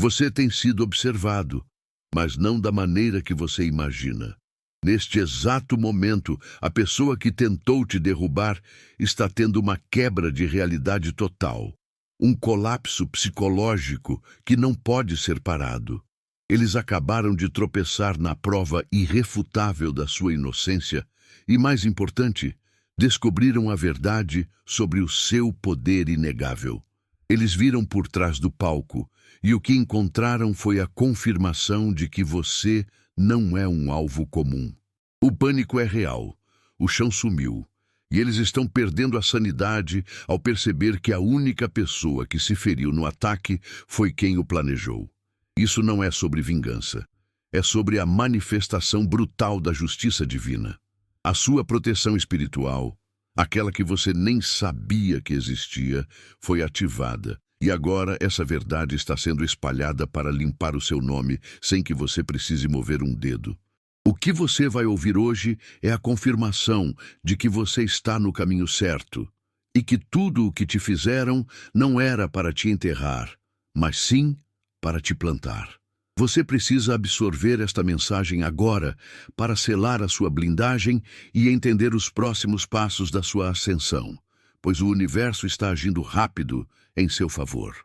Você tem sido observado, mas não da maneira que você imagina. Neste exato momento, a pessoa que tentou te derrubar está tendo uma quebra de realidade total, um colapso psicológico que não pode ser parado. Eles acabaram de tropeçar na prova irrefutável da sua inocência e, mais importante, descobriram a verdade sobre o seu poder inegável. Eles viram por trás do palco e o que encontraram foi a confirmação de que você não é um alvo comum. O pânico é real, o chão sumiu, e eles estão perdendo a sanidade ao perceber que a única pessoa que se feriu no ataque foi quem o planejou. Isso não é sobre vingança, é sobre a manifestação brutal da justiça divina. A sua proteção espiritual, aquela que você nem sabia que existia, foi ativada. E agora essa verdade está sendo espalhada para limpar o seu nome sem que você precise mover um dedo. O que você vai ouvir hoje é a confirmação de que você está no caminho certo e que tudo o que te fizeram não era para te enterrar, mas sim para te plantar. Você precisa absorver esta mensagem agora para selar a sua blindagem e entender os próximos passos da sua ascensão, pois o universo está agindo rápido em seu favor.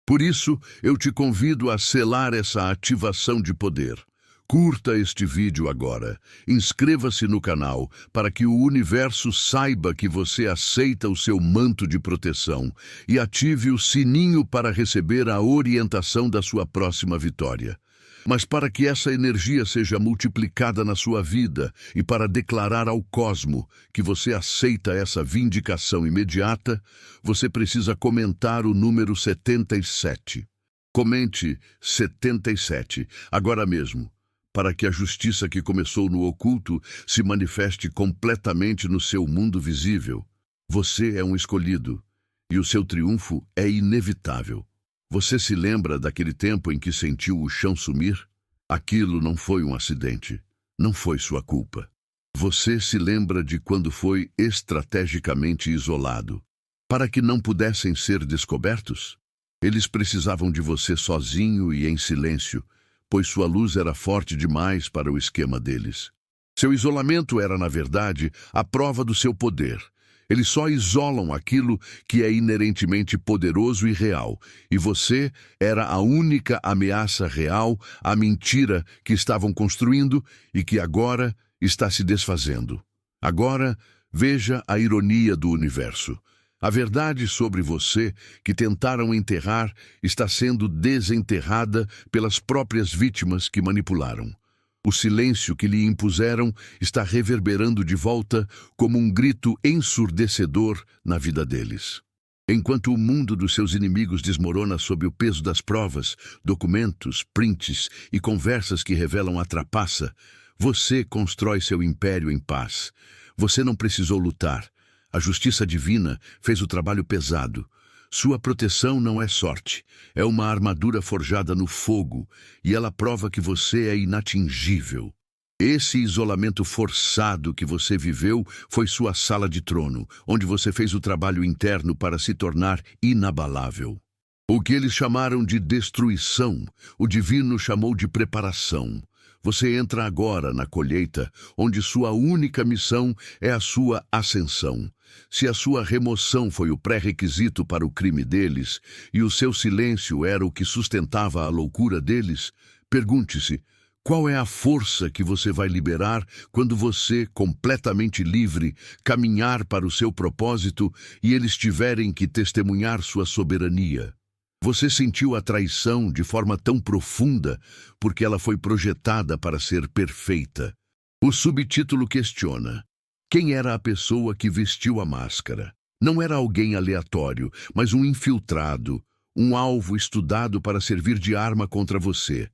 Por isso, eu te convido a selar essa ativação de poder. Curta este vídeo agora, inscreva-se no canal para que o universo saiba que você aceita o seu manto de proteção e ative o sininho para receber a orientação da sua próxima vitória. Mas para que essa energia seja multiplicada na sua vida e para declarar ao cosmo que você aceita essa vindicação imediata, você precisa comentar o número 77. Comente 77, agora mesmo, para que a justiça que começou no oculto se manifeste completamente no seu mundo visível. Você é um escolhido, e o seu triunfo é inevitável. Você se lembra daquele tempo em que sentiu o chão sumir? Aquilo não foi um acidente, não foi sua culpa. Você se lembra de quando foi estrategicamente isolado, para que não pudessem ser descobertos? Eles precisavam de você sozinho e em silêncio, pois sua luz era forte demais para o esquema deles. Seu isolamento era, na verdade, a prova do seu poder. Eles só isolam aquilo que é inerentemente poderoso e real, e você era a única ameaça real à mentira que estavam construindo e que agora está se desfazendo. Agora, veja a ironia do universo. A verdade sobre você que tentaram enterrar está sendo desenterrada pelas próprias vítimas que manipularam. O silêncio que lhe impuseram está reverberando de volta como um grito ensurdecedor na vida deles. Enquanto o mundo dos seus inimigos desmorona sob o peso das provas, documentos, prints e conversas que revelam a trapaça, você constrói seu império em paz. Você não precisou lutar. A justiça divina fez o trabalho pesado. Sua proteção não é sorte, é uma armadura forjada no fogo, e ela prova que você é inatingível. Esse isolamento forçado que você viveu foi sua sala de trono, onde você fez o trabalho interno para se tornar inabalável. O que eles chamaram de destruição, o divino chamou de preparação. Você entra agora na colheita, onde sua única missão é a sua ascensão. Se a sua remoção foi o pré-requisito para o crime deles, e o seu silêncio era o que sustentava a loucura deles, pergunte-se, qual é a força que você vai liberar quando você, completamente livre, caminhar para o seu propósito e eles tiverem que testemunhar sua soberania? Você sentiu a traição de forma tão profunda porque ela foi projetada para ser perfeita. O subtítulo questiona: quem era a pessoa que vestiu a máscara? Não era alguém aleatório, mas um infiltrado, um alvo estudado para servir de arma contra você.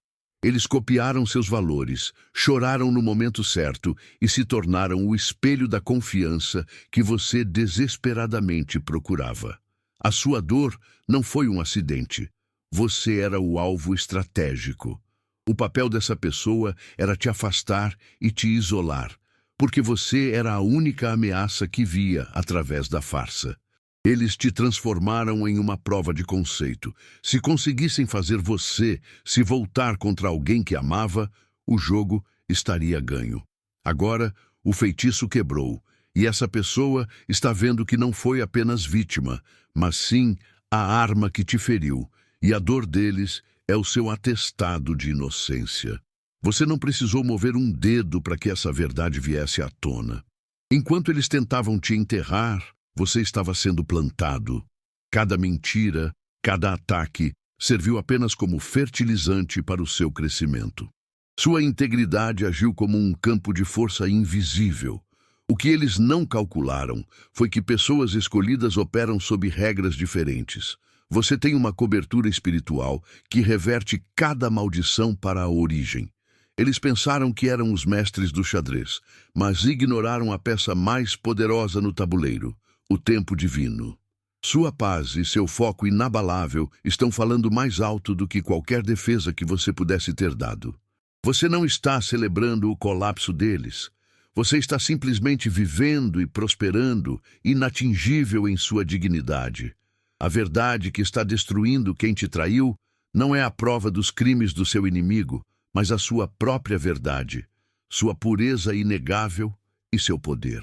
Eles copiaram seus valores, choraram no momento certo e se tornaram o espelho da confiança que você desesperadamente procurava. A sua dor não foi um acidente. Você era o alvo estratégico. O papel dessa pessoa era te afastar e te isolar, porque você era a única ameaça que via através da farsa. Eles te transformaram em uma prova de conceito. Se conseguissem fazer você se voltar contra alguém que amava, o jogo estaria ganho. Agora, o feitiço quebrou, e essa pessoa está vendo que não foi apenas vítima, mas sim a arma que te feriu, e a dor deles é o seu atestado de inocência. Você não precisou mover um dedo para que essa verdade viesse à tona. Enquanto eles tentavam te enterrar, você estava sendo plantado. Cada mentira, cada ataque, serviu apenas como fertilizante para o seu crescimento. Sua integridade agiu como um campo de força invisível. O que eles não calcularam foi que pessoas escolhidas operam sob regras diferentes. Você tem uma cobertura espiritual que reverte cada maldição para a origem. Eles pensaram que eram os mestres do xadrez, mas ignoraram a peça mais poderosa no tabuleiro, o tempo divino. Sua paz e seu foco inabalável estão falando mais alto do que qualquer defesa que você pudesse ter dado. Você não está celebrando o colapso deles. Você está simplesmente vivendo e prosperando, inatingível em sua dignidade. A verdade que está destruindo quem te traiu não é a prova dos crimes do seu inimigo, mas a sua própria verdade, sua pureza inegável e seu poder.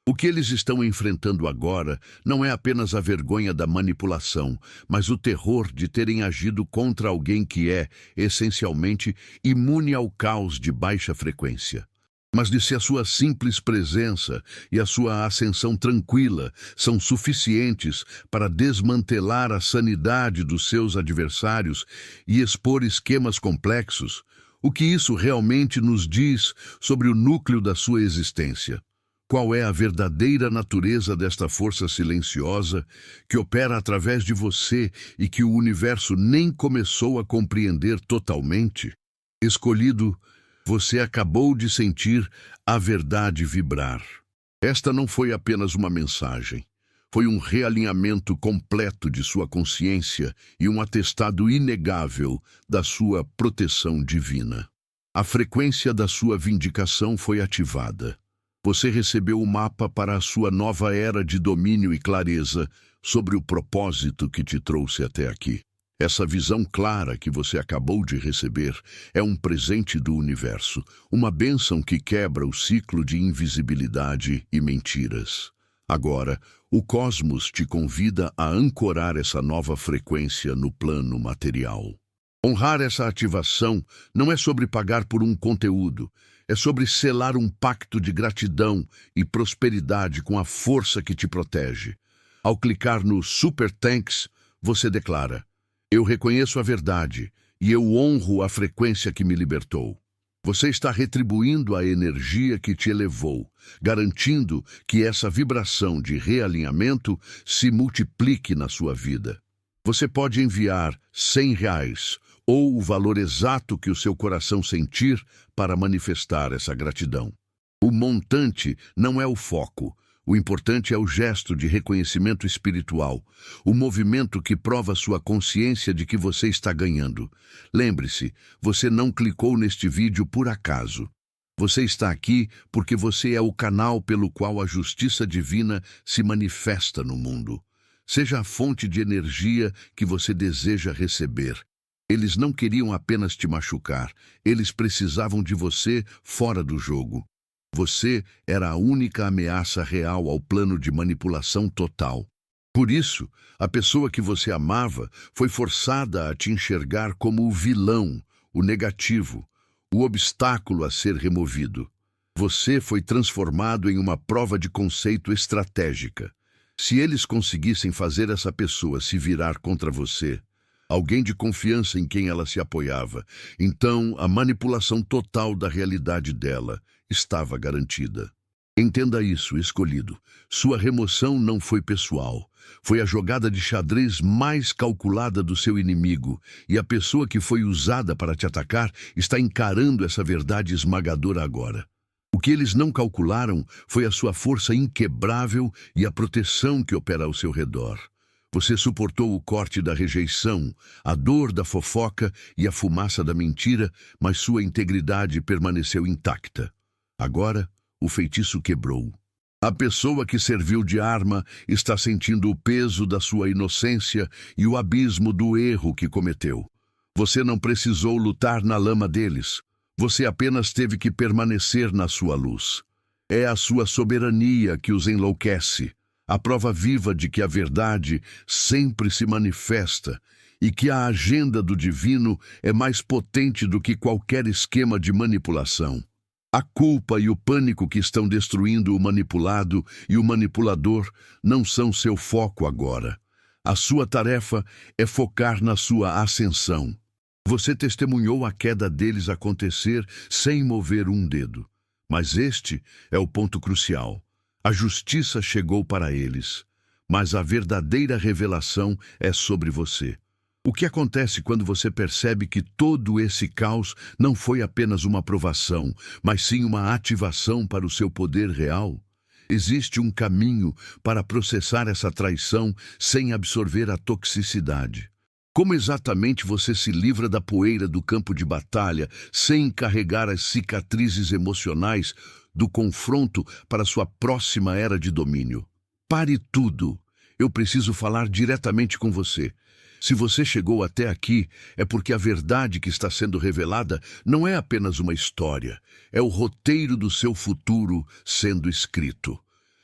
O que eles estão enfrentando agora não é apenas a vergonha da manipulação, mas o terror de terem agido contra alguém que é, essencialmente, imune ao caos de baixa frequência. Mas se a sua simples presença e a sua ascensão tranquila são suficientes para desmantelar a sanidade dos seus adversários e expor esquemas complexos, o que isso realmente nos diz sobre o núcleo da sua existência? Qual é a verdadeira natureza desta força silenciosa que opera através de você e que o universo nem começou a compreender totalmente? Escolhido, você acabou de sentir a verdade vibrar. Esta não foi apenas uma mensagem. Foi um realinhamento completo de sua consciência e um atestado inegável da sua proteção divina. A frequência da sua vindicação foi ativada. Você recebeu o mapa para a sua nova era de domínio e clareza sobre o propósito que te trouxe até aqui. Essa visão clara que você acabou de receber é um presente do universo, uma bênção que quebra o ciclo de invisibilidade e mentiras. Agora, o cosmos te convida a ancorar essa nova frequência no plano material. Honrar essa ativação não é sobre pagar por um conteúdo, é sobre selar um pacto de gratidão e prosperidade com a força que te protege. Ao clicar no Super Thanks, você declara: eu reconheço a verdade e eu honro a frequência que me libertou. Você está retribuindo a energia que te elevou, garantindo que essa vibração de realinhamento se multiplique na sua vida. Você pode enviar R$ 100 ou o valor exato que o seu coração sentir para manifestar essa gratidão. O montante não é o foco. O importante é o gesto de reconhecimento espiritual, o movimento que prova sua consciência de que você está ganhando. Lembre-se, você não clicou neste vídeo por acaso. Você está aqui porque você é o canal pelo qual a justiça divina se manifesta no mundo. Seja a fonte de energia que você deseja receber. Eles não queriam apenas te machucar, eles precisavam de você fora do jogo. Você era a única ameaça real ao plano de manipulação total. Por isso, a pessoa que você amava foi forçada a te enxergar como o vilão, o negativo, o obstáculo a ser removido. Você foi transformado em uma prova de conceito estratégica. Se eles conseguissem fazer essa pessoa se virar contra você, alguém de confiança em quem ela se apoiava, então a manipulação total da realidade dela estava garantida. Entenda isso, escolhido. Sua remoção não foi pessoal. Foi a jogada de xadrez mais calculada do seu inimigo, e a pessoa que foi usada para te atacar está encarando essa verdade esmagadora agora. O que eles não calcularam foi a sua força inquebrável e a proteção que opera ao seu redor. Você suportou o corte da rejeição, a dor da fofoca e a fumaça da mentira, mas sua integridade permaneceu intacta. Agora, o feitiço quebrou. A pessoa que serviu de arma está sentindo o peso da sua inocência e o abismo do erro que cometeu. Você não precisou lutar na lama deles. Você apenas teve que permanecer na sua luz. É a sua soberania que os enlouquece, a prova viva de que a verdade sempre se manifesta e que a agenda do divino é mais potente do que qualquer esquema de manipulação. A culpa e o pânico que estão destruindo o manipulado e o manipulador não são seu foco agora. A sua tarefa é focar na sua ascensão. Você testemunhou a queda deles acontecer sem mover um dedo. Mas este é o ponto crucial. A justiça chegou para eles, mas a verdadeira revelação é sobre você. O que acontece quando você percebe que todo esse caos não foi apenas uma provação, mas sim uma ativação para o seu poder real? Existe um caminho para processar essa traição sem absorver a toxicidade. Como exatamente você se livra da poeira do campo de batalha sem carregar as cicatrizes emocionais do confronto para sua próxima era de domínio? Pare tudo. Eu preciso falar diretamente com você. Se você chegou até aqui, é porque a verdade que está sendo revelada não é apenas uma história, é o roteiro do seu futuro sendo escrito.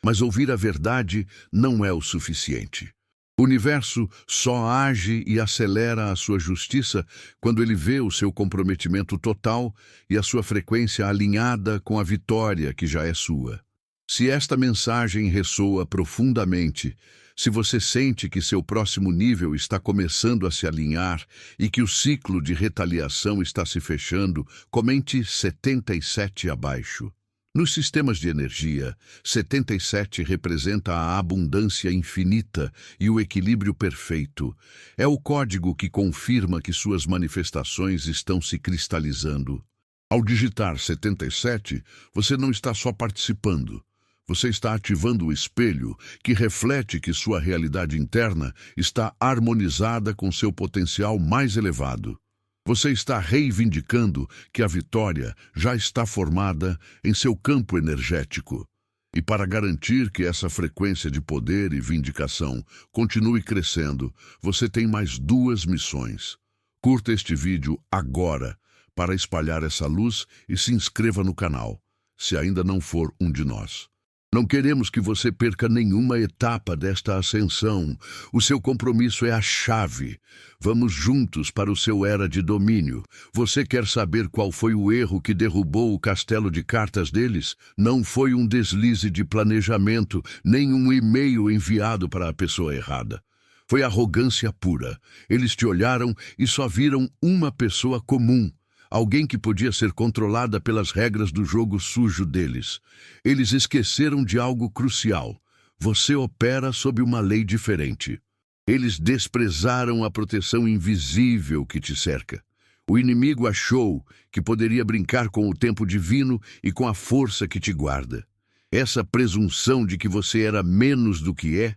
Mas ouvir a verdade não é o suficiente. O universo só age e acelera a sua justiça quando ele vê o seu comprometimento total e a sua frequência alinhada com a vitória que já é sua. Se esta mensagem ressoa profundamente, se você sente que seu próximo nível está começando a se alinhar e que o ciclo de retaliação está se fechando, comente 77 abaixo. Nos sistemas de energia, 77 representa a abundância infinita e o equilíbrio perfeito. É o código que confirma que suas manifestações estão se cristalizando. Ao digitar 77, você não está só participando. Você está ativando o espelho que reflete que sua realidade interna está harmonizada com seu potencial mais elevado. Você está reivindicando que a vitória já está formada em seu campo energético. E para garantir que essa frequência de poder e vindicação continue crescendo, você tem mais 2 missões. Curta este vídeo agora para espalhar essa luz e se inscreva no canal, se ainda não for um de nós. Não queremos que você perca nenhuma etapa desta ascensão. O seu compromisso é a chave. Vamos juntos para o seu era de domínio. Você quer saber qual foi o erro que derrubou o castelo de cartas deles? Não foi um deslize de planejamento, nem um e-mail enviado para a pessoa errada. Foi arrogância pura. Eles te olharam e só viram uma pessoa comum. Alguém que podia ser controlada pelas regras do jogo sujo deles. Eles esqueceram de algo crucial. Você opera sob uma lei diferente. Eles desprezaram a proteção invisível que te cerca. O inimigo achou que poderia brincar com o tempo divino e com a força que te guarda. Essa presunção de que você era menos do que é,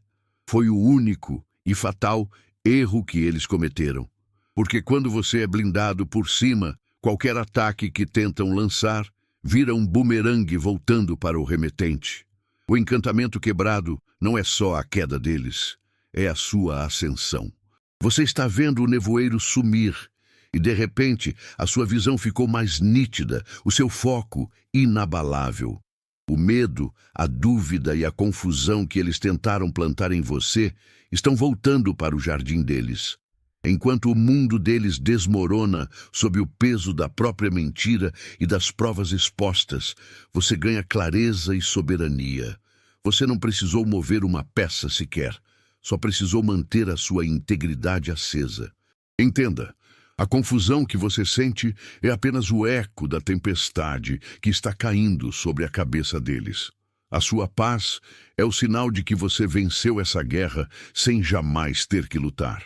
foi o único e fatal erro que eles cometeram. Porque quando você é blindado por cima, qualquer ataque que tentam lançar vira um bumerangue voltando para o remetente. O encantamento quebrado não é só a queda deles, é a sua ascensão. Você está vendo o nevoeiro sumir e, de repente, a sua visão ficou mais nítida, o seu foco inabalável. O medo, a dúvida e a confusão que eles tentaram plantar em você estão voltando para o jardim deles. Enquanto o mundo deles desmorona sob o peso da própria mentira e das provas expostas, você ganha clareza e soberania. Você não precisou mover uma peça sequer, só precisou manter a sua integridade acesa. Entenda, a confusão que você sente é apenas o eco da tempestade que está caindo sobre a cabeça deles. A sua paz é o sinal de que você venceu essa guerra sem jamais ter que lutar.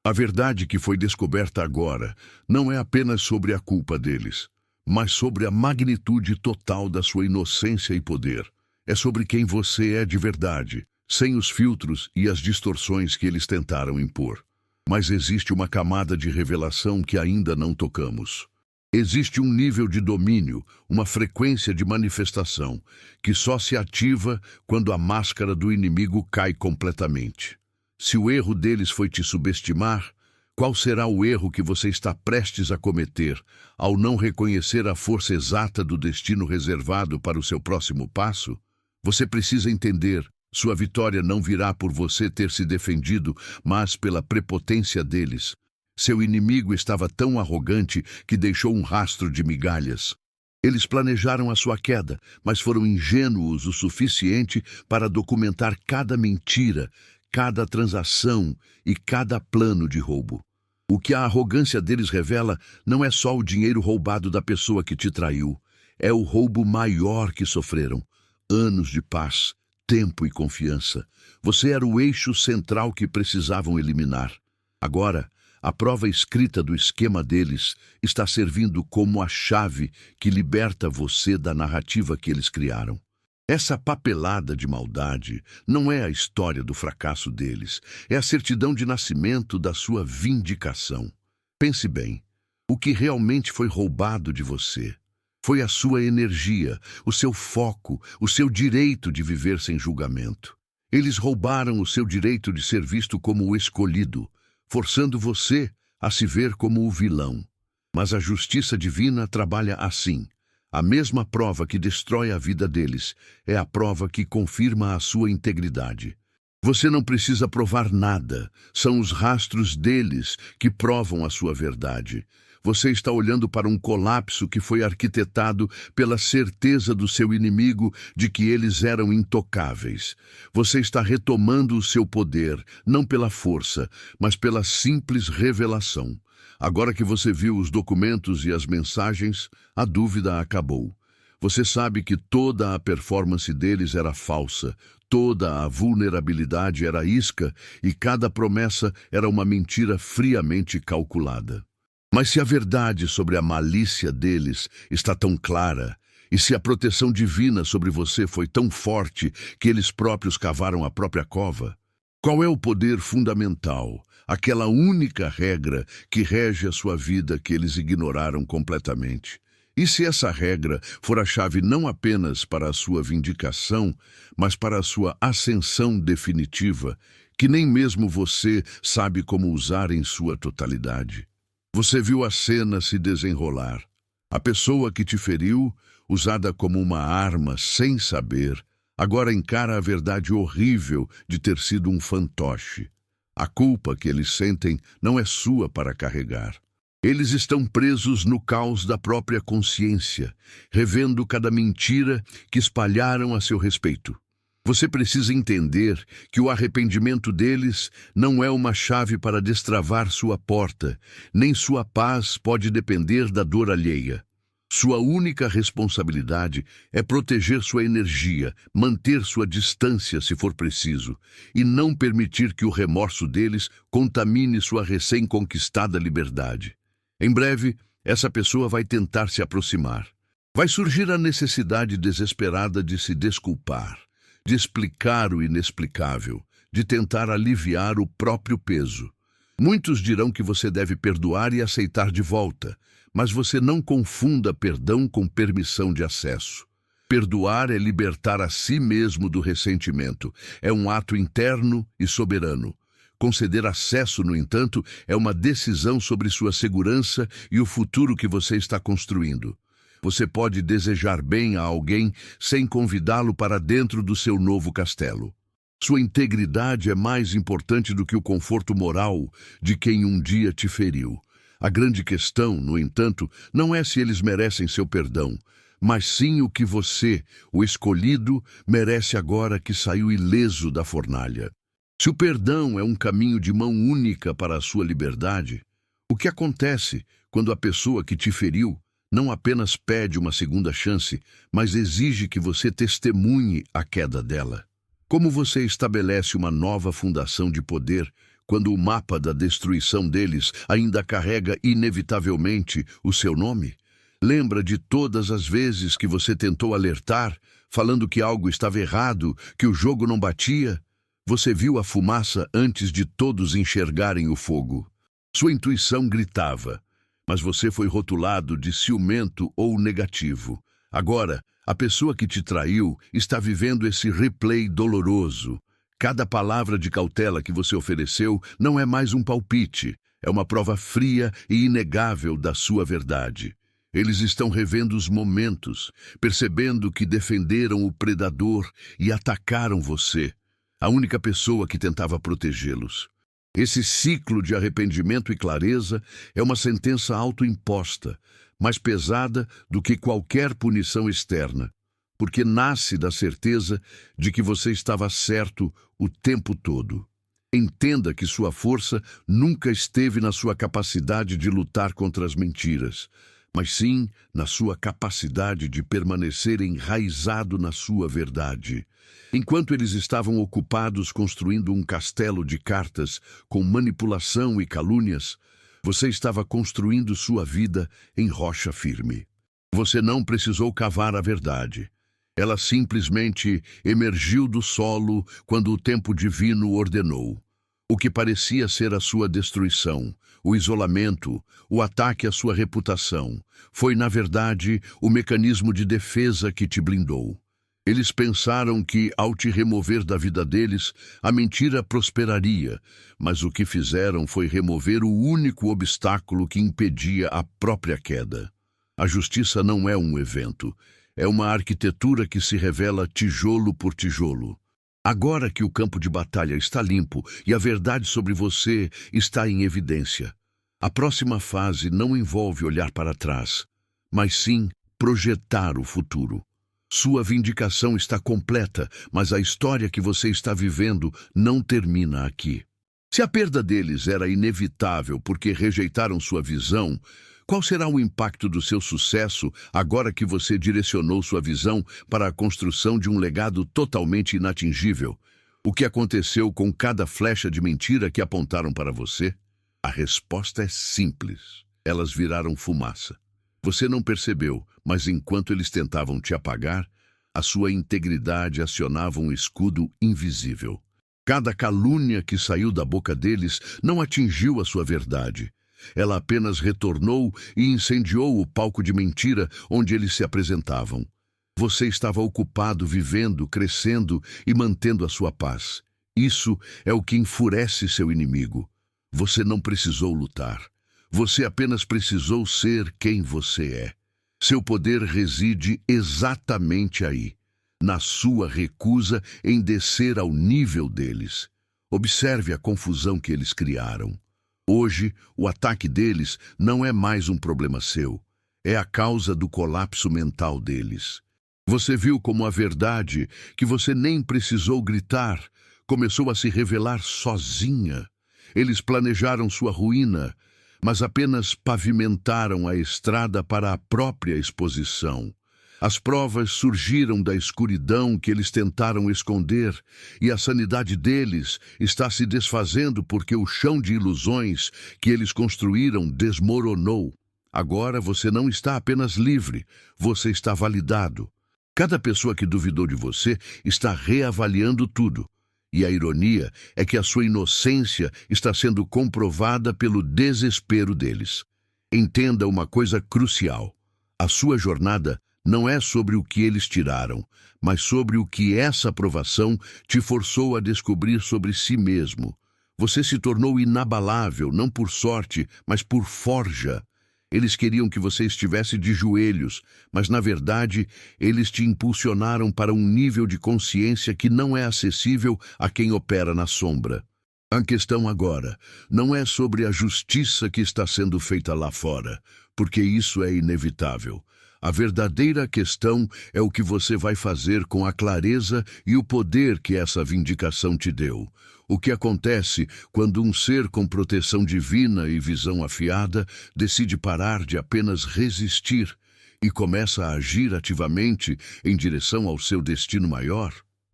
A verdade que foi descoberta agora não é apenas sobre a culpa deles, mas sobre a magnitude total da sua inocência e poder. É sobre quem você é de verdade, sem os filtros e as distorções que eles tentaram impor. Mas existe uma camada de revelação que ainda não tocamos. Existe um nível de domínio, uma frequência de manifestação, que só se ativa quando a máscara do inimigo cai completamente. Se o erro deles foi te subestimar, qual será o erro que você está prestes a cometer ao não reconhecer a força exata do destino reservado para o seu próximo passo? Você precisa entender, sua vitória não virá por você ter se defendido, mas pela prepotência deles. Seu inimigo estava tão arrogante que deixou um rastro de migalhas. Eles planejaram a sua queda, mas foram ingênuos o suficiente para documentar cada mentira, cada transação e cada plano de roubo. O que a arrogância deles revela não é só o dinheiro roubado da pessoa que te traiu, é o roubo maior que sofreram. Anos de paz, tempo e confiança. Você era o eixo central que precisavam eliminar. Agora, a prova escrita do esquema deles está servindo como a chave que liberta você da narrativa que eles criaram. Essa papelada de maldade não é a história do fracasso deles, é a certidão de nascimento da sua vindicação. Pense bem, o que realmente foi roubado de você foi a sua energia, o seu foco, o seu direito de viver sem julgamento. Eles roubaram o seu direito de ser visto como o escolhido, forçando você a se ver como o vilão. Mas a justiça divina trabalha assim. A mesma prova que destrói a vida deles é a prova que confirma a sua integridade. Você não precisa provar nada, são os rastros deles que provam a sua verdade. Você está olhando para um colapso que foi arquitetado pela certeza do seu inimigo de que eles eram intocáveis. Você está retomando o seu poder, não pela força, mas pela simples revelação. Agora que você viu os documentos e as mensagens, a dúvida acabou. Você sabe que toda a performance deles era falsa, toda a vulnerabilidade era isca e cada promessa era uma mentira friamente calculada. Mas se a verdade sobre a malícia deles está tão clara, e se a proteção divina sobre você foi tão forte que eles próprios cavaram a própria cova, qual é o poder fundamental, aquela única regra que rege a sua vida que eles ignoraram completamente? E se essa regra for a chave não apenas para a sua vindicação, mas para a sua ascensão definitiva, que nem mesmo você sabe como usar em sua totalidade? Você viu a cena se desenrolar. A pessoa que te feriu, usada como uma arma sem saber, agora encara a verdade horrível de ter sido um fantoche. A culpa que eles sentem não é sua para carregar. Eles estão presos no caos da própria consciência, revendo cada mentira que espalharam a seu respeito. Você precisa entender que o arrependimento deles não é uma chave para destravar sua porta, nem sua paz pode depender da dor alheia. Sua única responsabilidade é proteger sua energia, manter sua distância se for preciso, e não permitir que o remorso deles contamine sua recém-conquistada liberdade. Em breve, essa pessoa vai tentar se aproximar. Vai surgir a necessidade desesperada de se desculpar, de explicar o inexplicável, de tentar aliviar o próprio peso. Muitos dirão que você deve perdoar e aceitar de volta, mas você não confunda perdão com permissão de acesso. Perdoar é libertar a si mesmo do ressentimento, é um ato interno e soberano. Conceder acesso, no entanto, é uma decisão sobre sua segurança e o futuro que você está construindo. Você pode desejar bem a alguém sem convidá-lo para dentro do seu novo castelo. Sua integridade é mais importante do que o conforto moral de quem um dia te feriu. A grande questão, no entanto, não é se eles merecem seu perdão, mas sim o que você, o escolhido, merece agora que saiu ileso da fornalha. Se o perdão é um caminho de mão única para a sua liberdade, o que acontece quando a pessoa que te feriu não apenas pede uma segunda chance, mas exige que você testemunhe a queda dela? Como você estabelece uma nova fundação de poder quando o mapa da destruição deles ainda carrega inevitavelmente o seu nome? Lembra de todas as vezes que você tentou alertar, falando que algo estava errado, que o jogo não batia? Você viu a fumaça antes de todos enxergarem o fogo. Sua intuição gritava: Mas você foi rotulado de ciumento ou negativo. Agora, a pessoa que te traiu está vivendo esse replay doloroso. Cada palavra de cautela que você ofereceu não é mais um palpite, é uma prova fria e inegável da sua verdade. Eles estão revendo os momentos, percebendo que defenderam o predador e atacaram você, a única pessoa que tentava protegê-los. Esse ciclo de arrependimento e clareza é uma sentença autoimposta, mais pesada do que qualquer punição externa, porque nasce da certeza de que você estava certo o tempo todo. Entenda que sua força nunca esteve na sua capacidade de lutar contra as mentiras, mas sim na sua capacidade de permanecer enraizado na sua verdade. Enquanto eles estavam ocupados construindo um castelo de cartas com manipulação e calúnias, você estava construindo sua vida em rocha firme. Você não precisou cavar a verdade. Ela simplesmente emergiu do solo quando o tempo divino ordenou. O que parecia ser a sua destruição, o isolamento, o ataque à sua reputação, foi, na verdade, o mecanismo de defesa que te blindou. Eles pensaram que, ao te remover da vida deles, a mentira prosperaria, mas o que fizeram foi remover o único obstáculo que impedia a própria queda. A justiça não é um evento, é uma arquitetura que se revela tijolo por tijolo. Agora que o campo de batalha está limpo e a verdade sobre você está em evidência, a próxima fase não envolve olhar para trás, mas sim projetar o futuro. Sua vindicação está completa, mas a história que você está vivendo não termina aqui. Se a perda deles era inevitável porque rejeitaram sua visão, qual será o impacto do seu sucesso agora que você direcionou sua visão para a construção de um legado totalmente inatingível? O que aconteceu com cada flecha de mentira que apontaram para você? A resposta é simples. Elas viraram fumaça. Você não percebeu, mas enquanto eles tentavam te apagar, a sua integridade acionava um escudo invisível. Cada calúnia que saiu da boca deles não atingiu a sua verdade. Ela apenas retornou e incendiou o palco de mentira onde eles se apresentavam. Você estava ocupado, vivendo, crescendo e mantendo a sua paz. Isso é o que enfurece seu inimigo. Você não precisou lutar. Você apenas precisou ser quem você é. Seu poder reside exatamente aí, na sua recusa em descer ao nível deles. Observe a confusão que eles criaram. Hoje, o ataque deles não é mais um problema seu. É a causa do colapso mental deles. Você viu como a verdade, que você nem precisou gritar, começou a se revelar sozinha. Eles planejaram sua ruína, mas apenas pavimentaram a estrada para a própria exposição. As provas surgiram da escuridão que eles tentaram esconder, e a sanidade deles está se desfazendo porque o chão de ilusões que eles construíram desmoronou. Agora você não está apenas livre, você está validado. Cada pessoa que duvidou de você está reavaliando tudo. E a ironia é que a sua inocência está sendo comprovada pelo desespero deles. Entenda uma coisa crucial. A sua jornada não é sobre o que eles tiraram, mas sobre o que essa provação te forçou a descobrir sobre si mesmo. Você se tornou inabalável, não por sorte, mas por forja. Eles queriam que você estivesse de joelhos, mas, na verdade, eles te impulsionaram para um nível de consciência que não é acessível a quem opera na sombra. A questão agora não é sobre a justiça que está sendo feita lá fora, porque isso é inevitável. A verdadeira questão é o que você vai fazer com a clareza e o poder que essa vindicação te deu. O que acontece quando um ser com proteção divina e visão afiada decide parar de apenas resistir e começa a agir ativamente em direção ao seu destino maior?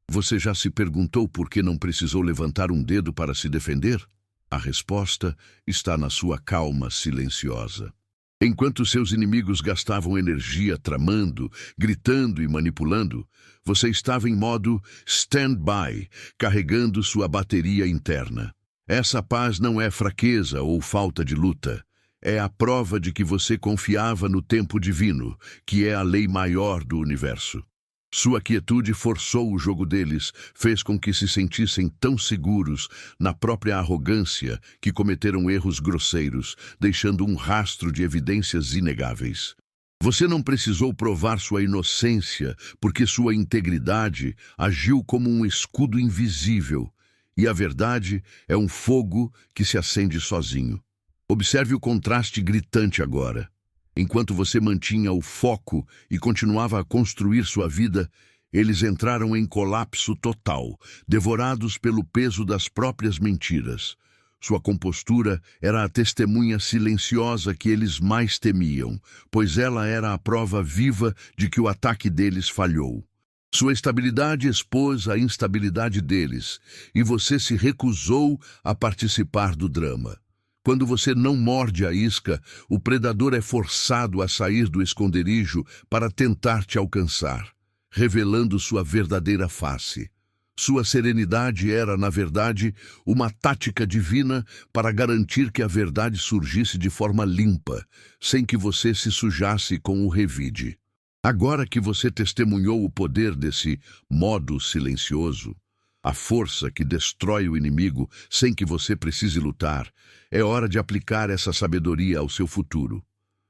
Você já se perguntou por que não precisou levantar um dedo para se defender? A resposta está na sua calma silenciosa. Enquanto seus inimigos gastavam energia tramando, gritando e manipulando, você estava em modo stand-by, carregando sua bateria interna. Essa paz não é fraqueza ou falta de luta. é a prova de que você confiava no tempo divino, que é a lei maior do universo. Sua quietude forçou o jogo deles, fez com que se sentissem tão seguros na própria arrogância que cometeram erros grosseiros, deixando um rastro de evidências inegáveis. Você não precisou provar sua inocência, porque sua integridade agiu como um escudo invisível, e a verdade é um fogo que se acende sozinho. Observe o contraste gritante agora. Enquanto você mantinha o foco e continuava a construir sua vida, eles entraram em colapso total, devorados pelo peso das próprias mentiras. Sua compostura era a testemunha silenciosa que eles mais temiam, pois ela era a prova viva de que o ataque deles falhou. Sua estabilidade expôs a instabilidade deles, e você se recusou a participar do drama. Quando você não morde a isca, o predador é forçado a sair do esconderijo para tentar te alcançar, revelando sua verdadeira face. Sua serenidade era, na verdade, uma tática divina para garantir que a verdade surgisse de forma limpa, sem que você se sujasse com o revide. Agora que você testemunhou o poder desse modo silencioso, a força que destrói o inimigo sem que você precise lutar, é hora de aplicar essa sabedoria ao seu futuro.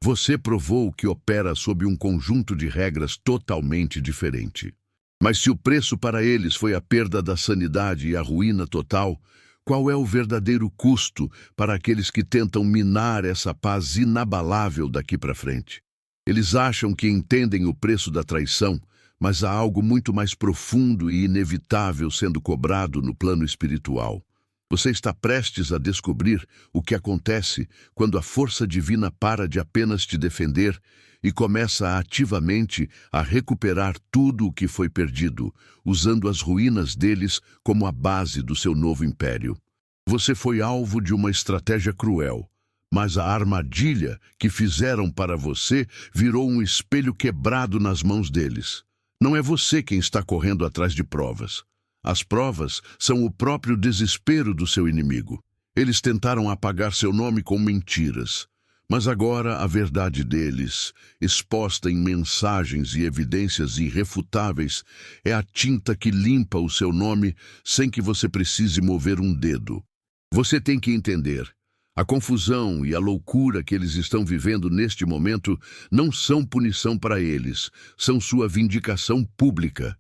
Você provou que opera sob um conjunto de regras totalmente diferente. Mas se o preço para eles foi a perda da sanidade e a ruína total, qual é o verdadeiro custo para aqueles que tentam minar essa paz inabalável daqui para frente? Eles acham que entendem o preço da traição, mas há algo muito mais profundo e inevitável sendo cobrado no plano espiritual. Você está prestes a descobrir o que acontece quando a força divina para de apenas te defender e começa ativamente a recuperar tudo o que foi perdido, usando as ruínas deles como a base do seu novo império. Você foi alvo de uma estratégia cruel, mas a armadilha que fizeram para você virou um espelho quebrado nas mãos deles. Não é você quem está correndo atrás de provas. As provas são o próprio desespero do seu inimigo. Eles tentaram apagar seu nome com mentiras, mas agora a verdade deles, exposta em mensagens e evidências irrefutáveis, é a tinta que limpa o seu nome sem que você precise mover um dedo. Você tem que entender. A confusão e a loucura que eles estão vivendo neste momento não são punição para eles, são sua vindicação pública.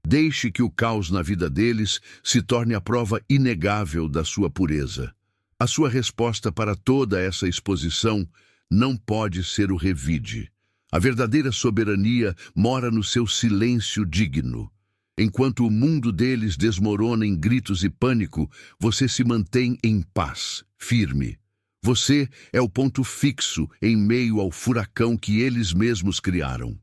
Deixe que o caos na vida deles se torne a prova inegável da sua pureza. A sua resposta para toda essa exposição não pode ser o revide. A verdadeira soberania mora no seu silêncio digno. Enquanto o mundo deles desmorona em gritos e pânico, você se mantém em paz, firme. Você é o ponto fixo em meio ao furacão que eles mesmos criaram.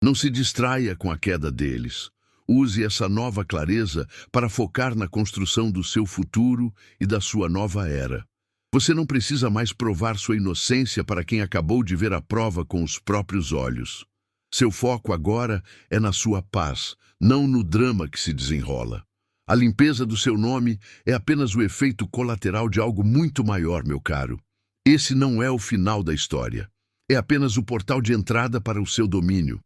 Não se distraia com a queda deles. Use essa nova clareza para focar na construção do seu futuro e da sua nova era. Você não precisa mais provar sua inocência para quem acabou de ver a prova com os próprios olhos. Seu foco agora é na sua paz, não no drama que se desenrola. A limpeza do seu nome é apenas o efeito colateral de algo muito maior, meu caro. Esse não é o final da história. É apenas o portal de entrada para o seu domínio.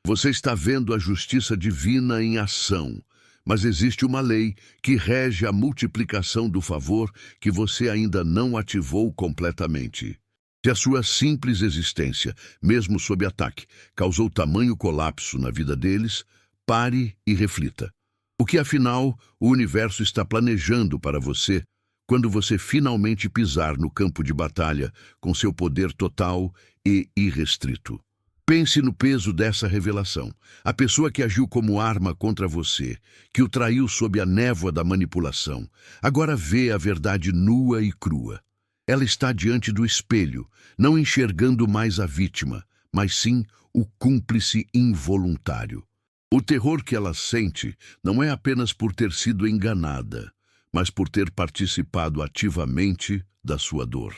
Você está vendo a justiça divina em ação, mas existe uma lei que rege a multiplicação do favor que você ainda não ativou completamente. Se a sua simples existência, mesmo sob ataque, causou tamanho colapso na vida deles, pare e reflita. O que, afinal, o universo está planejando para você quando você finalmente pisar no campo de batalha com seu poder total e irrestrito? Pense no peso dessa revelação. A pessoa que agiu como arma contra você, que o traiu sob a névoa da manipulação, agora vê a verdade nua e crua. Ela está diante do espelho, não enxergando mais a vítima, mas sim o cúmplice involuntário. O terror que ela sente não é apenas por ter sido enganada, mas por ter participado ativamente da sua dor.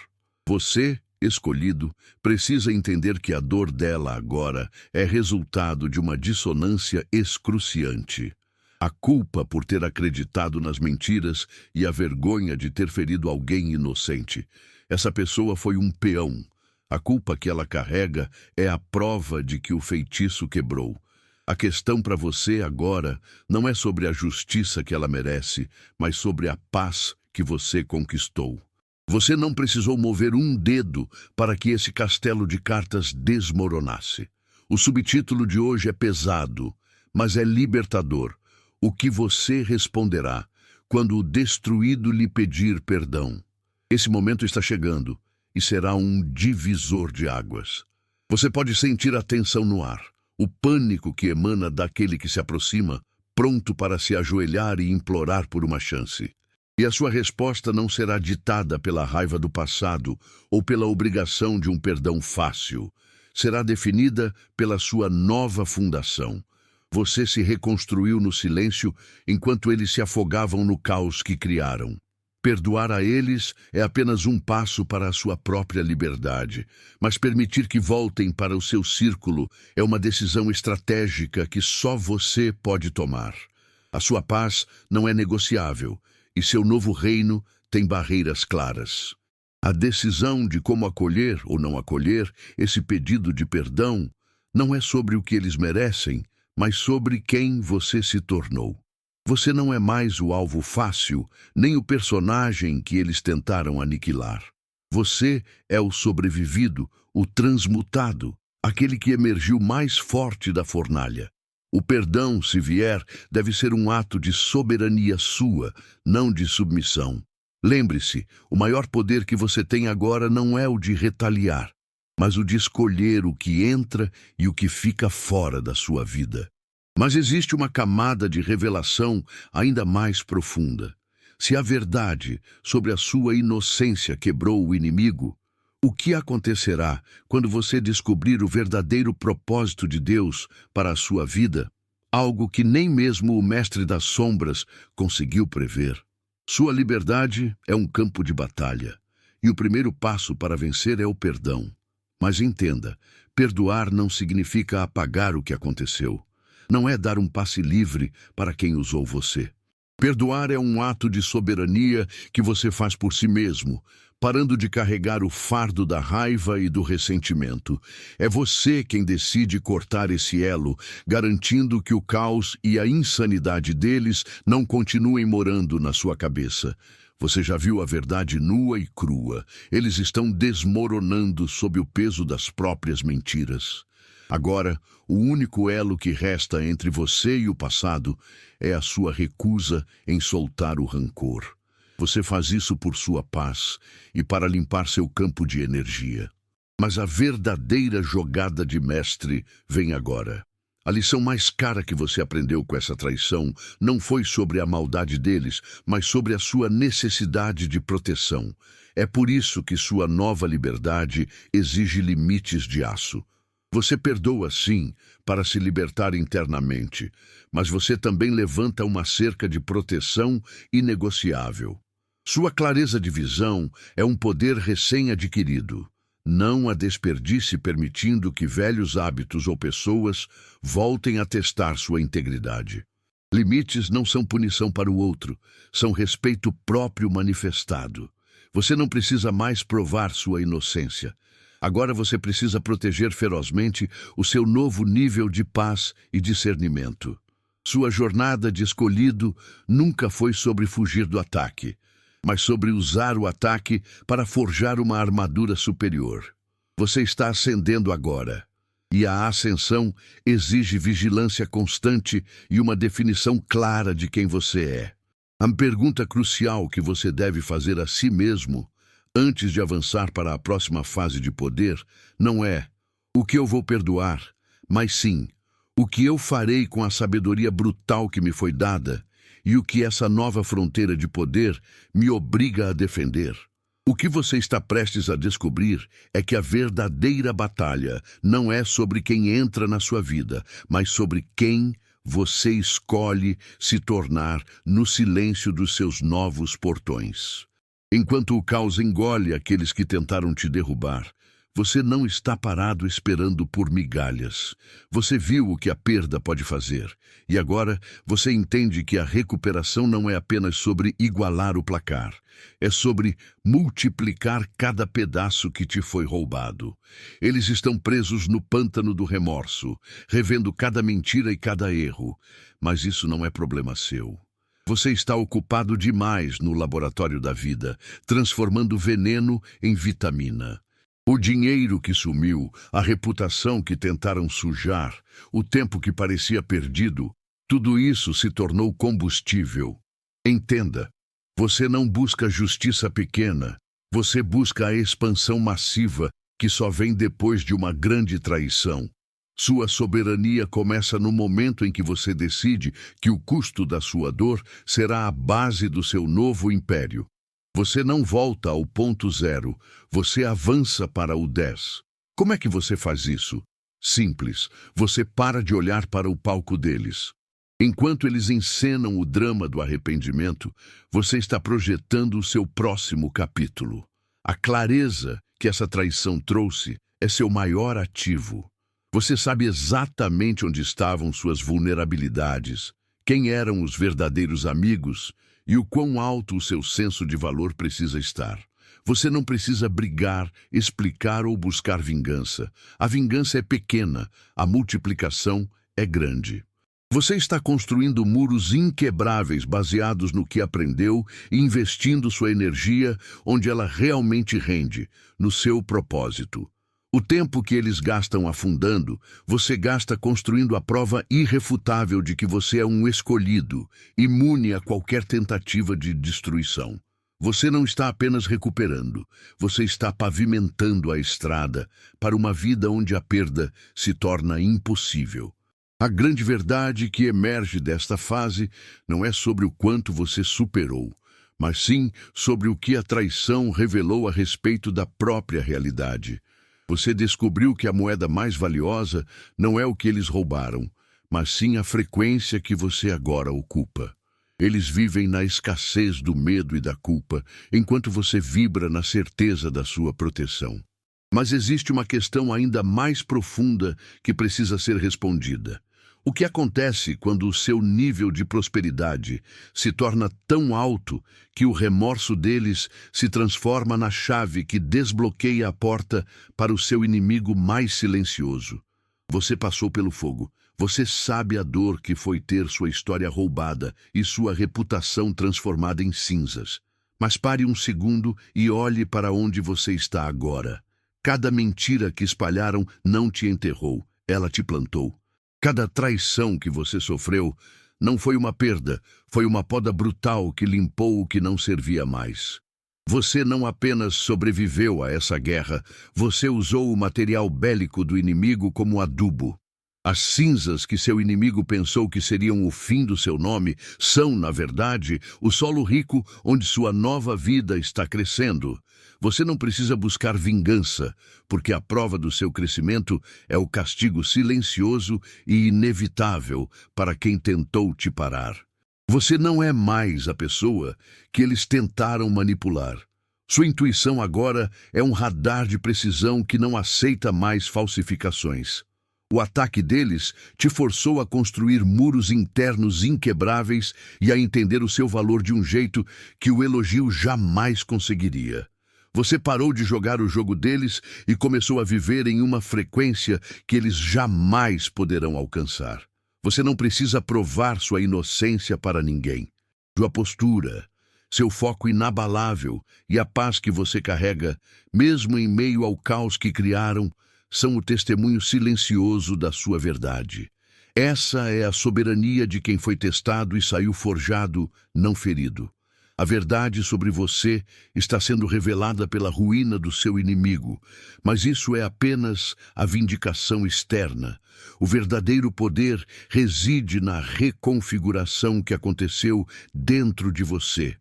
Você, escolhido, precisa entender que a dor dela agora é resultado de uma dissonância excruciante. A culpa por ter acreditado nas mentiras e a vergonha de ter ferido alguém inocente. Essa pessoa foi um peão, A culpa que ela carrega é a prova de que o feitiço quebrou. A questão para você agora não é sobre a justiça que ela merece, mas sobre a paz que você conquistou. Você não precisou mover um dedo para que esse castelo de cartas desmoronasse. O subtítulo de hoje é pesado, mas é libertador. O que você responderá quando o destruído lhe pedir perdão? Esse momento está chegando e será um divisor de águas. Você pode sentir a tensão no ar, o pânico que emana daquele que se aproxima, pronto para se ajoelhar e implorar por uma chance. E a sua resposta não será ditada pela raiva do passado ou pela obrigação de um perdão fácil. Será definida pela sua nova fundação. Você se reconstruiu no silêncio enquanto eles se afogavam no caos que criaram. Perdoar a eles é apenas um passo para a sua própria liberdade, mas permitir que voltem para o seu círculo é uma decisão estratégica que só você pode tomar. A sua paz não é negociável e seu novo reino tem barreiras claras. A decisão de como acolher ou não acolher esse pedido de perdão não é sobre o que eles merecem, mas sobre quem você se tornou. Você não é mais o alvo fácil, nem o personagem que eles tentaram aniquilar. Você é o sobrevivido, o transmutado, aquele que emergiu mais forte da fornalha. O perdão, se vier, deve ser um ato de soberania sua, não de submissão. Lembre-se, o maior poder que você tem agora não é o de retaliar, mas o de escolher o que entra e o que fica fora da sua vida. Mas existe uma camada de revelação ainda mais profunda. Se a verdade sobre a sua inocência quebrou o inimigo, o que acontecerá quando você descobrir o verdadeiro propósito de Deus para a sua vida? Algo que nem mesmo o mestre das sombras conseguiu prever. Sua liberdade é um campo de batalha, e o primeiro passo para vencer é o perdão. Mas entenda, perdoar não significa apagar o que aconteceu. Não é dar um passe livre para quem usou você. Perdoar é um ato de soberania que você faz por si mesmo, parando de carregar o fardo da raiva e do ressentimento. É você quem decide cortar esse elo, garantindo que o caos e a insanidade deles não continuem morando na sua cabeça. Você já viu a verdade nua e crua. Eles estão desmoronando sob o peso das próprias mentiras. Agora, o único elo que resta entre você e o passado é a sua recusa em soltar o rancor. Você faz isso por sua paz e para limpar seu campo de energia. Mas a verdadeira jogada de mestre vem agora. A lição mais cara que você aprendeu com essa traição não foi sobre a maldade deles, mas sobre a sua necessidade de proteção. É por isso que sua nova liberdade exige limites de aço. Você perdoa, sim, para se libertar internamente, mas você também levanta uma cerca de proteção inegociável. Sua clareza de visão é um poder recém-adquirido. Não a desperdice permitindo que velhos hábitos ou pessoas voltem a testar sua integridade. Limites não são punição para o outro, são respeito próprio manifestado. Você não precisa mais provar sua inocência. Agora você precisa proteger ferozmente o seu novo nível de paz e discernimento. Sua jornada de escolhido nunca foi sobre fugir do ataque, mas sobre usar o ataque para forjar uma armadura superior. Você está ascendendo agora, e a ascensão exige vigilância constante e uma definição clara de quem você é. A pergunta crucial que você deve fazer a si mesmo antes de avançar para a próxima fase de poder, não é o que eu vou perdoar, mas sim o que eu farei com a sabedoria brutal que me foi dada e o que essa nova fronteira de poder me obriga a defender. O que você está prestes a descobrir é que a verdadeira batalha não é sobre quem entra na sua vida, mas sobre quem você escolhe se tornar no silêncio dos seus novos portões. Enquanto o caos engole aqueles que tentaram te derrubar, Você não está parado esperando por migalhas. Você viu o que a perda pode fazer. E agora você entende que a recuperação não é apenas sobre igualar o placar. É sobre multiplicar cada pedaço que te foi roubado. Eles estão presos no pântano do remorso, revendo cada mentira e cada erro. Mas isso não é problema seu. Você está ocupado demais no laboratório da vida, transformando veneno em vitamina. O dinheiro que sumiu, a reputação que tentaram sujar, o tempo que parecia perdido, tudo isso se tornou combustível. Entenda, você não busca justiça pequena, você busca a expansão massiva que só vem depois de uma grande traição. Sua soberania começa no momento em que você decide que o custo da sua dor será a base do seu novo império. Você não volta ao ponto zero, você avança para o 10. Como é que você faz isso? Simples, você para de olhar para o palco deles. Enquanto eles encenam o drama do arrependimento, você está projetando o seu próximo capítulo. A clareza que essa traição trouxe é seu maior ativo. Você sabe exatamente onde estavam suas vulnerabilidades, quem eram os verdadeiros amigos e o quão alto o seu senso de valor precisa estar. Você não precisa brigar, explicar ou buscar vingança. A vingança é pequena, a multiplicação é grande. Você está construindo muros inquebráveis baseados no que aprendeu e investindo sua energia onde ela realmente rende, no seu propósito. O tempo que eles gastam afundando, você gasta construindo a prova irrefutável de que você é um escolhido, imune a qualquer tentativa de destruição. Você não está apenas recuperando, você está pavimentando a estrada para uma vida onde a perda se torna impossível. A grande verdade que emerge desta fase não é sobre o quanto você superou, mas sim sobre o que a traição revelou a respeito da própria realidade. Você descobriu que a moeda mais valiosa não é o que eles roubaram, mas sim a frequência que você agora ocupa. Eles vivem na escassez do medo e da culpa, enquanto você vibra na certeza da sua proteção. Mas existe uma questão ainda mais profunda que precisa ser respondida. O que acontece quando o seu nível de prosperidade se torna tão alto que o remorso deles se transforma na chave que desbloqueia a porta para o seu inimigo mais silencioso? Você passou pelo fogo. Você sabe a dor que foi ter sua história roubada e sua reputação transformada em cinzas. Mas pare um segundo e olhe para onde você está agora. Cada mentira que espalharam não te enterrou, ela te plantou. Cada traição que você sofreu não foi uma perda, foi uma poda brutal que limpou o que não servia mais. Você não apenas sobreviveu a essa guerra, você usou o material bélico do inimigo como adubo. As cinzas que seu inimigo pensou que seriam o fim do seu nome são, na verdade, o solo rico onde sua nova vida está crescendo. Você não precisa buscar vingança, porque a prova do seu crescimento é o castigo silencioso e inevitável para quem tentou te parar. Você não é mais a pessoa que eles tentaram manipular. Sua intuição agora é um radar de precisão que não aceita mais falsificações. O ataque deles te forçou a construir muros internos inquebráveis e a entender o seu valor de um jeito que o elogio jamais conseguiria. Você parou de jogar o jogo deles e começou a viver em uma frequência que eles jamais poderão alcançar. Você não precisa provar sua inocência para ninguém. Sua postura, seu foco inabalável e a paz que você carrega, mesmo em meio ao caos que criaram, são o testemunho silencioso da sua verdade. Essa é a soberania de quem foi testado e saiu forjado, não ferido. A verdade sobre você está sendo revelada pela ruína do seu inimigo, mas isso é apenas a vindicação externa. O verdadeiro poder reside na reconfiguração que aconteceu dentro de você,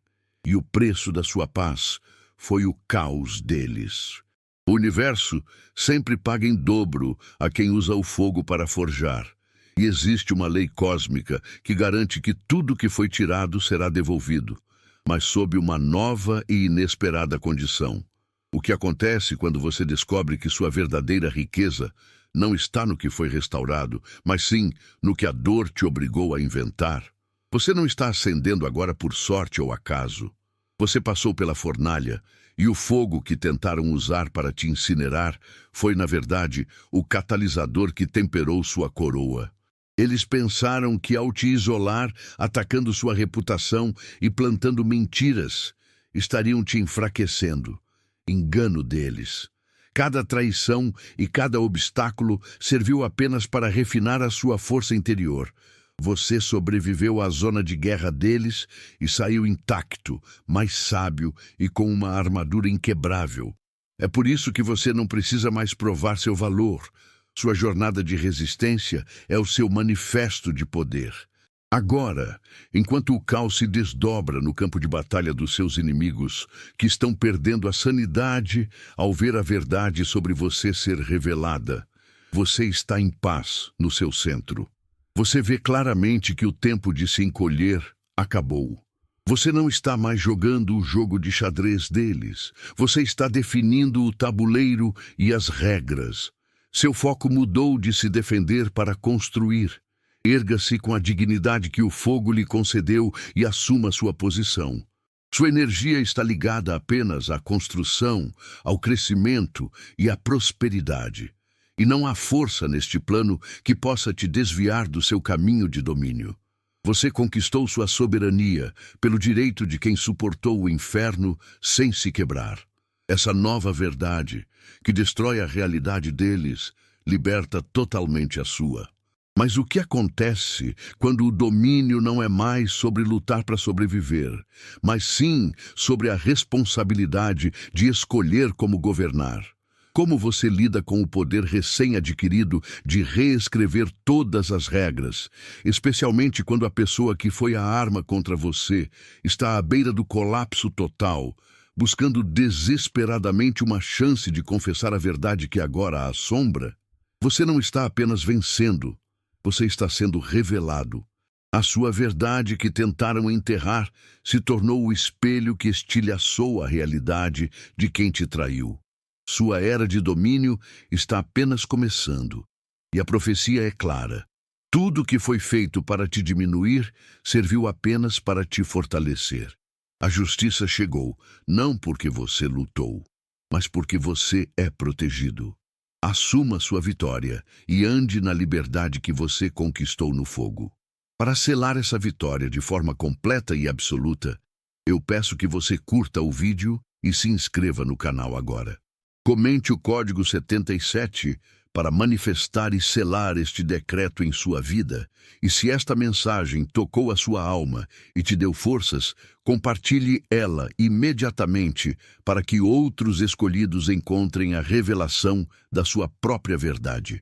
e o preço da sua paz foi o caos deles. O universo sempre paga em dobro a quem usa o fogo para forjar. E existe uma lei cósmica que garante que tudo que foi tirado será devolvido, mas sob uma nova e inesperada condição. O que acontece quando você descobre que sua verdadeira riqueza não está no que foi restaurado, mas sim no que a dor te obrigou a inventar? Você não está ascendendo agora por sorte ou acaso. Você passou pela fornalha, e o fogo que tentaram usar para te incinerar foi, na verdade, o catalisador que temperou sua coroa. Eles pensaram que, ao te isolar, atacando sua reputação e plantando mentiras, estariam te enfraquecendo. Engano deles. Cada traição e cada obstáculo serviu apenas para refinar a sua força interior. Você sobreviveu à zona de guerra deles e saiu intacto, mais sábio e com uma armadura inquebrável. É por isso que você não precisa mais provar seu valor. Sua jornada de resistência é o seu manifesto de poder. Agora, enquanto o caos se desdobra no campo de batalha dos seus inimigos, que estão perdendo a sanidade ao ver a verdade sobre você ser revelada, você está em paz no seu centro. Você vê claramente que o tempo de se encolher acabou. Você não está mais jogando o jogo de xadrez deles. Você está definindo o tabuleiro e as regras. Seu foco mudou de se defender para construir. Erga-se com a dignidade que o fogo lhe concedeu e assuma sua posição. Sua energia está ligada apenas à construção, ao crescimento e à prosperidade. E não há força neste plano que possa te desviar do seu caminho de domínio. Você conquistou sua soberania pelo direito de quem suportou o inferno sem se quebrar. Essa nova verdade, que destrói a realidade deles, liberta totalmente a sua. Mas o que acontece quando o domínio não é mais sobre lutar para sobreviver, mas sim sobre a responsabilidade de escolher como governar? Como você lida com o poder recém-adquirido de reescrever todas as regras, especialmente quando a pessoa que foi a arma contra você está à beira do colapso total, buscando desesperadamente uma chance de confessar a verdade que agora a assombra? Você não está apenas vencendo, você está sendo revelado. A sua verdade que tentaram enterrar se tornou o espelho que estilhaçou a realidade de quem te traiu. Sua era de domínio está apenas começando. E a profecia é clara. Tudo que foi feito para te diminuir serviu apenas para te fortalecer. A justiça chegou, não porque você lutou, mas porque você é protegido. Assuma sua vitória e ande na liberdade que você conquistou no fogo. Para selar essa vitória de forma completa e absoluta, eu peço que você curta o vídeo e se inscreva no canal agora. Comente o código 77 para manifestar e selar este decreto em sua vida. E se esta mensagem tocou a sua alma e te deu forças, compartilhe ela imediatamente para que outros escolhidos encontrem a revelação da sua própria verdade.